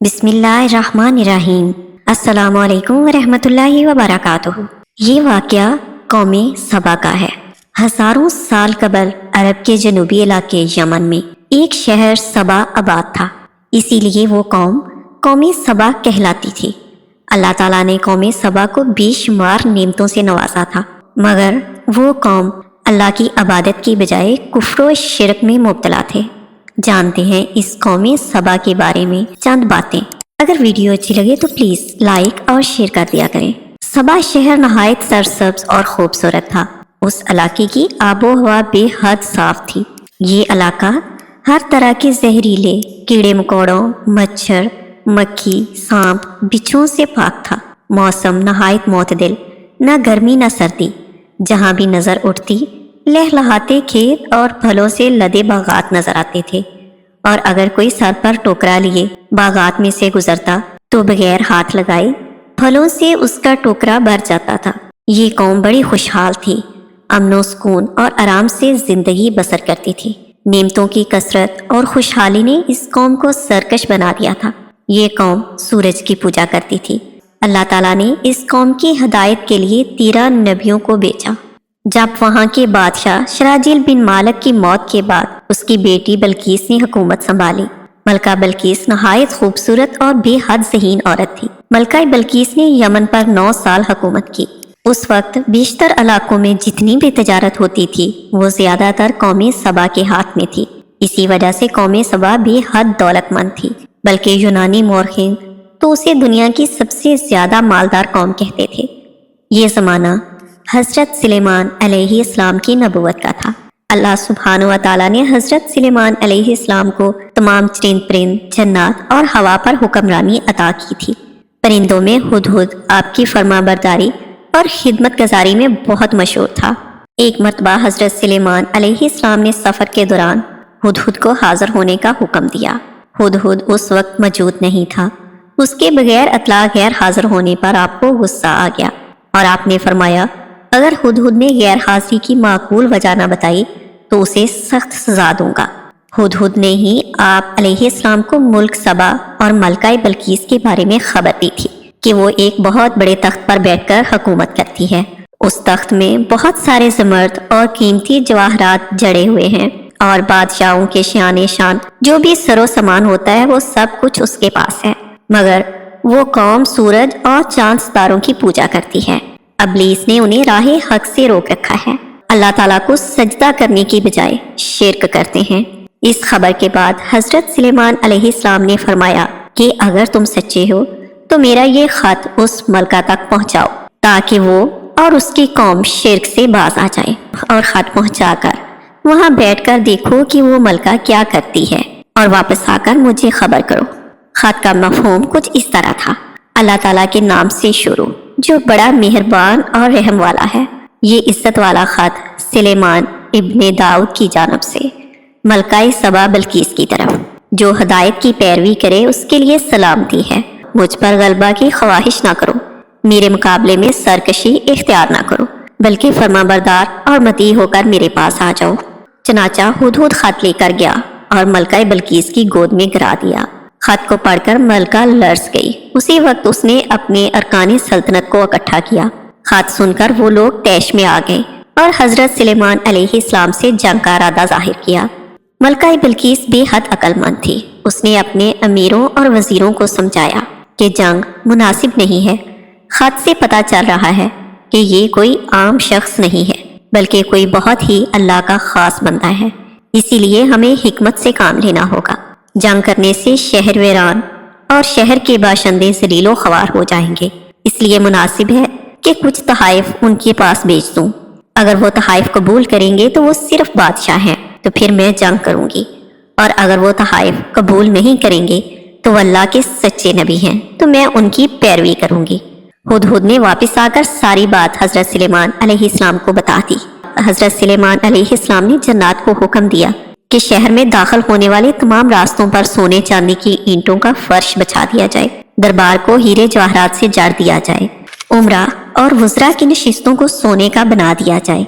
बिस्मिल्लाहिर्रहमानिर्रहीम। अस्सलामु अलैकुम वरहमतुल्लाहि वबरकातुहू। ये वाक़या कौमे सबा का है। हज़ारों साल कबल अरब के जनूबी इलाके यमन में एक शहर सबा आबाद था, इसीलिए वो कौमे सबा कहलाती थी। अल्लाह ताला ने कौमे सबा को बेशुमार नेमतों से नवाजा था, मगर वो कौम अल्लाह की इबादत की बजाय कुफ्र व शिरक में मुब्तला थे। जानते हैं इस कौमे सबा के बारे में चंद बातें। अगर वीडियो अच्छी लगे तो प्लीज़ लाइक और शेयर कर दिया करें। सबा शहर नहायत सरसब्ज और खूबसूरत था। उस इलाके की आबो हवा बेहद साफ थी। ये इलाका हर तरह के जहरीले कीड़े मकोड़ों, मच्छर, मक्खी, सांप, बिच्छुओं से पाक था। मौसम नहायत मोतदिल, न गर्मी न सर्दी। जहाँ भी नज़र उठती लहलहाते खेत और फलों से लदे बागात नजर आते थे, और अगर कोई सर पर टोकरा लिए बागात में से गुजरता तो बगैर हाथ लगाए फलों से उसका टोकरा भर जाता था। ये कौम बड़ी खुशहाल थी, अमनो सुकून और आराम से जिंदगी बसर करती थी। नेमतों की कसरत और खुशहाली ने इस कौम को सरकश बना दिया था। ये कौम सूरज की पूजा करती थी। अल्लाह ताला ने इस कौम की हदायत के लिए 13 नबियों को भेजा। जब वहाँ के बादशाह शराजील बिन मालिक की मौत के बाद उसकी बेटी बल्कीस ने हुकूमत संभाली। मलका बल्कीस नहायत खूबसूरत और बेहद ज़हीन औरत थी। मलका बल्कीस ने यमन पर 9 साल हुकूमत की। उस वक्त बेशतर इलाकों में जितनी भी तजारत होती थी वो ज़्यादातर कौमे सबा के हाथ में थी। इसी वजह से कौमे सबा बेहद दौलतमंद थी, बल्कि यूनानी मौरखीन तो उसे दुनिया की सबसे ज़्यादा मालदार कौम कहते थे। ये ज़माना हज़रत सुलेमान अलैहिस्सलाम की नबूवत का था। अल्लाह सुब्हानहू व तआला ने हज़रत सुलेमान अलैहिस्सलाम को तमाम चरिंद परिंद, जन्नात और हवा पर हुक्मरानी अता की थी। परिंदों में हुदहुद आपकी फरमाबरदारी और खिदमत गुजारी में बहुत मशहूर था। एक मरतबा हज़रत सुलेमान अलैहिस्सलाम ने सफ़र के दौरान हुदहुद को हाजिर होने का हुक्म दिया। हुदहुद उस वक्त मौजूद नहीं था। उसके बगैर अतला गैर हाजिर होने पर आपको गुस्सा आ गया और आपने फरमाया, अगर हुदहुद ने गैर हाजिरी की माकूल वजह न बताई तो उसे सख्त सजा दूंगा। हुदहुद ने ही आप अलैहिस्सलाम को मुल्क सबा और मलका बल्कीस के बारे में खबर दी थी कि वो एक बहुत बड़े तख्त पर बैठकर हुकूमत करती है। उस तख्त में बहुत सारे ज़मर्द और कीमती जवाहरात जड़े हुए हैं, और बादशाहों के शान शान जो भी सरो सामान होता है वो सब कुछ उसके पास है। मगर वो कौम सूरज और चांद सितारों की पूजा करती है। इब्लीस ने उन्हें राहे हक से रोक रखा है। अल्लाह ताला को सजदा करने की बजाय शिर्क करते हैं। इस खबर के बाद हज़रत सुलेमान अलैहिस्सलाम ने फरमाया कि अगर तुम सच्चे हो तो मेरा ये खत उस मलका तक पहुंचाओ, ताकि वो और उसकी कौम शिर्क से बाज आ जाए। और खत पहुंचाकर वहां बैठकर देखो कि वो मलका क्या करती है, और वापस आकर मुझे खबर करो। खत का मफहूम कुछ इस तरह था, अल्लाह ताला के नाम से शुरू जो बड़ा मेहरबान और रहम वाला है। ये इज्जत वाला खत सुलेमान इब्ने दाऊद की जानब से मलका सबा बल्कीस की तरफ, जो हदायत की पैरवी करे उसके लिए सलामती है। मुझ पर गलबा की ख्वाहिश ना करो, मेरे मुकाबले में सरकशी इख्तियार ना करो, बल्कि फरमाबरदार और मती होकर मेरे पास आ जाओ। चनाचा हुदहुद खत लेकर गया और मलका बल्कीस की गोद में गिरा दिया। खत को पढ़कर मलका लर्ज गई। उसी वक्त उसने अपने अरकानी सल्तनत को इकट्ठा किया। खत सुनकर वो लोग तैश में आ गए और हज़रत सुलेमान अलैहिस्सलाम से जंग का इरादा जाहिर किया। मलका बल्कीस बेहद अक्लमंद थी। उसने अपने अमीरों और वजीरों को समझाया कि जंग मुनासिब नहीं है। खत से पता चल रहा है कि ये कोई आम शख्स नहीं है, बल्कि कोई बहुत ही अल्लाह का खास बंदा है। इसीलिए हमें हिकमत से काम लेना होगा। जंग करने से शहर वीरान और शहर के बाशिंदे ज़लीलो ख्वार हो जाएंगे। इसलिए मुनासिब है कि कुछ तहाइफ उनके पास भेज दूं। अगर वो तहाइफ कबूल करेंगे तो वो सिर्फ बादशाह हैं, तो फिर मैं जंग करूंगी, और अगर वो तहाइफ कबूल नहीं करेंगे तो वो अल्लाह के सच्चे नबी हैं, तो मैं उनकी पैरवी करूंगी। हुदहुद ने वापस आकर सारी बात हज़रत सुलेमान अलैहिस्सलाम को बता दी। हज़रत सुलेमान अलैहिस्सलाम ने जन्नात को हुक्म दिया कि शहर में दाखिल होने वाले तमाम रास्तों पर सोने चांदी की ईंटों का फर्श बिछा दिया जाए। दरबार को हीरे जवाहरात से जड़ दिया जाए। उमरा और वज़रा की नशिस्तों को सोने का बना दिया जाए।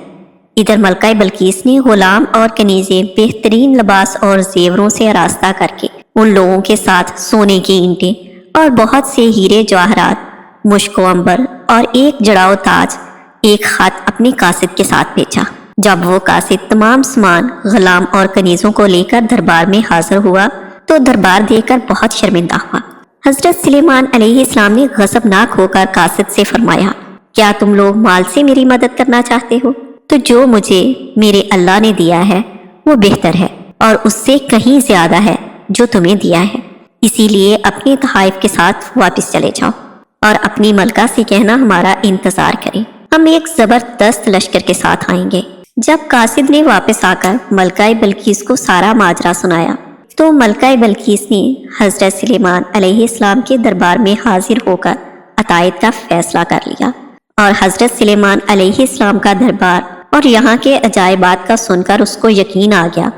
इधर मलका बल्कीस ने गुलाम और कनीज़े बेहतरीन लिबास और जेवरों से आरास्ता करके उन लोगों के साथ सोने की ईंटें اور بہت سے ہیرے جواہرات، مشک و عنبر اور ایک جڑاؤ تاج، ایک خط اپنے قاصد کے ساتھ بھیجا۔ جب وہ قاصد تمام سامان، غلام اور کنیزوں کو لے کر دربار میں حاضر ہوا تو دربار دیکھ کر بہت شرمندہ ہوا۔ حضرت سلیمان علیہ السلام نے غضبناک ہو کر قاصد سے فرمایا، کیا تم لوگ مال سے میری مدد کرنا چاہتے ہو؟ تو جو مجھے میرے اللہ نے دیا ہے وہ بہتر ہے اور اس سے کہیں زیادہ ہے جو تمہیں دیا ہے، اسی لیے اپنے تحائف کے ساتھ واپس چلے جاؤ اور اپنی ملکہ سے کہنا ہمارا انتظار کرے، ہم ایک زبردست لشکر کے ساتھ آئیں گے۔ جب قاصد نے واپس آ کر ملکہ بلقیس کو سارا ماجرا سنایا تو ملکہ بلقیس نے حضرت سلیمان علیہ السلام کے دربار میں حاضر ہو کر عطیت کا فیصلہ کر لیا، اور حضرت سلیمان علیہ السلام کا دربار اور یہاں کے عجائبات کا سن کر اس کو یقین آ گیا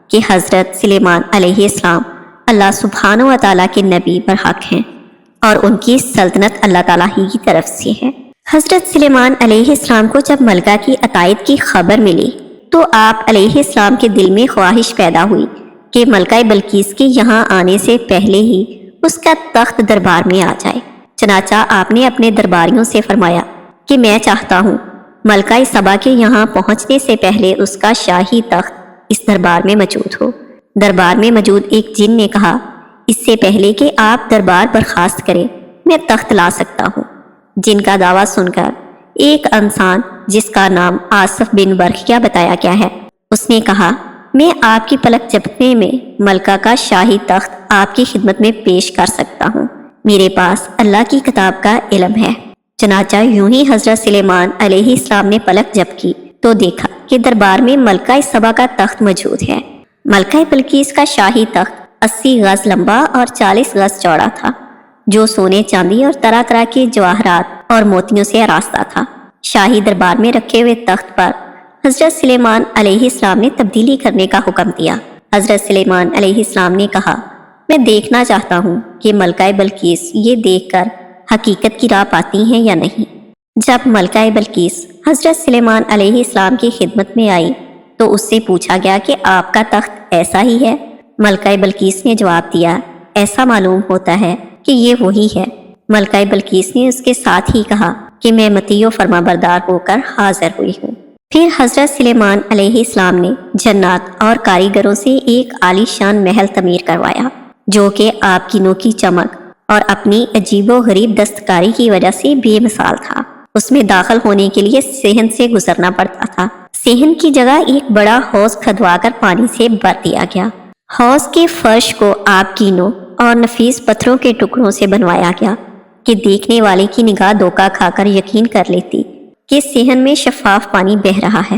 کہ حضرت سلیمان علیہ السلام اللہ سبحانہ و تعالیٰ کے نبی برحق ہیں اور ان کی سلطنت اللہ تعالیٰ ہی کی طرف سے ہے۔ حضرت سلیمان علیہ السلام کو جب ملکہ کی عطیت کی خبر ملی تو آپ علیہ السلام کے دل میں خواہش پیدا ہوئی کہ ملکہ بلقیس کے یہاں آنے سے پہلے ہی اس کا تخت دربار میں آ جائے۔ چنانچہ آپ نے اپنے درباریوں سے فرمایا کہ میں چاہتا ہوں ملکہ سبا کے یہاں پہنچنے سے پہلے اس کا شاہی تخت اس دربار میں موجود ہو۔ دربار میں موجود ایک جن نے کہا، اس سے پہلے کہ آپ دربار برخاست کریں میں تخت لا سکتا ہوں۔ جن کا دعویٰ سن کر ایک انسان جس کا نام آصف بن برقیہ بتایا گیا ہے، اس نے کہا، میں آپ کی پلک جھپکنے میں ملکہ کا شاہی تخت آپ کی خدمت میں پیش کر سکتا ہوں، میرے پاس اللہ کی کتاب کا علم ہے۔ چنانچہ یوں ہی حضرت سلیمان علیہ السلام نے پلک جھپکی تو دیکھا کہ دربار میں ملکہ سبا کا تخت موجود ہے۔ ملکہ بلقیس کا شاہی تخت 80 گز لمبا اور 40 گز چوڑا تھا، جو سونے چاندی اور طرح طرح کے جواہرات اور موتیوں سے آراستہ تھا۔ شاہی دربار میں رکھے ہوئے تخت پر حضرت سلیمان علیہ السلام نے تبدیلی کرنے کا حکم دیا۔ حضرت سلیمان علیہ السلام نے کہا، میں دیکھنا چاہتا ہوں کہ ملکہ بلقیس یہ دیکھ کر حقیقت کی راہ پاتی ہیں یا نہیں۔ جب ملکہ بلقیس حضرت سلیمان علیہ السلام کی خدمت میں آئی تو اس سے پوچھا گیا کہ آپ کا تخت ایسا ہی ہے؟ ملکہ بلقیس نے جواب دیا، ایسا معلوم ہوتا ہے کہ یہ وہی ہے۔ ملکہ بلقیس نے اس کے ساتھ ہی کہا کہ میں مطیع و فرما بردار ہو کر حاضر ہوئی ہوں۔ پھر حضرت سلیمان علیہ السلام نے جنات اور کاریگروں سے ایک عالی شان محل تعمیر کروایا جو کہ آپ کی نوکی چمک اور اپنی عجیب و غریب دستکاری کی وجہ سے بے مثال تھا۔ اس میں داخل ہونے کے لیے صحن سے گزرنا پڑتا تھا۔ صحن کی جگہ ایک بڑا حوض کھدوا کر پانی سے بھر دیا گیا۔ حوض کے فرش کو آپ کینوں اور نفیس پتھروں کے ٹکڑوں سے بنوایا گیا کہ دیکھنے والے کی نگاہ دھوکہ کھا کر یقین کر لیتی کہ صحن میں شفاف پانی بہہ رہا ہے۔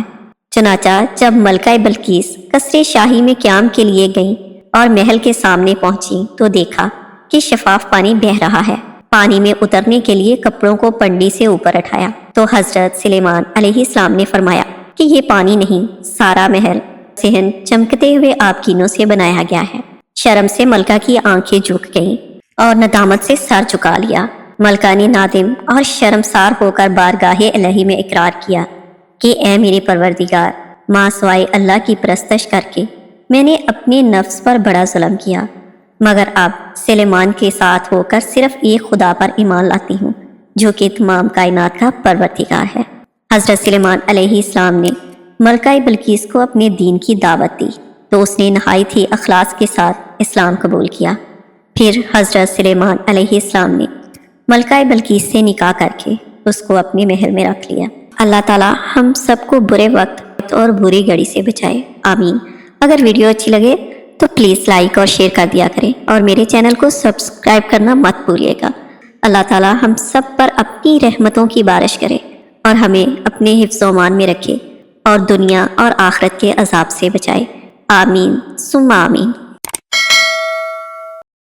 چنانچہ جب ملکہ بلقیس قصر شاہی میں قیام کے لیے گئیں اور محل کے سامنے پہنچی تو دیکھا کہ شفاف پانی بہہ رہا ہے۔ پانی میں اترنے کے لیے کپڑوں کو پنڈی سے اوپر اٹھایا تو حضرت سلیمان علیہ السلام نے فرمایا کہ یہ پانی نہیں، سارا محل صحن چمکتے ہوئے آبکینوں سے بنایا گیا ہے۔ شرم سے ملکہ کی آنکھیں جھک گئیں اور ندامت سے سر جھکا لیا۔ ملکہ نے نادم اور شرمسار ہو کر بارگاہ الہی میں اقرار کیا کہ اے میرے پروردگار، ماں سوائے اللہ کی پرستش کر کے میں نے اپنے نفس پر بڑا ظلم کیا، مگر اب سلیمان کے ساتھ ہو کر صرف ایک خدا پر ایمان لاتی ہوں جو کہ تمام کائنات کا پروردگار ہے۔ حضرت سلیمان علیہ السلام نے ملکہ بلقیس کو اپنے دین کی دعوت دی تو اس نے نہایت ہی اخلاص کے ساتھ اسلام قبول کیا۔ پھر حضرت سلیمان علیہ السلام نے ملکہ بلقیس سے نکاح کر کے اس کو اپنے محل میں رکھ لیا۔ اللہ تعالی ہم سب کو برے وقت اور بری گھڑی سے بچائے، آمین۔ اگر ویڈیو اچھی لگے تو پلیز لائک اور شیئر کر دیا کریں اور میرے چینل کو سبسکرائب کرنا مت بھولیے گا۔ اللہ تعالی ہم سب پر اپنی رحمتوں کی بارش کرے اور ہمیں اپنے حفظ و امان میں رکھے اور دنیا اور آخرت کے عذاب سے بچائے، آمین ثم آمین۔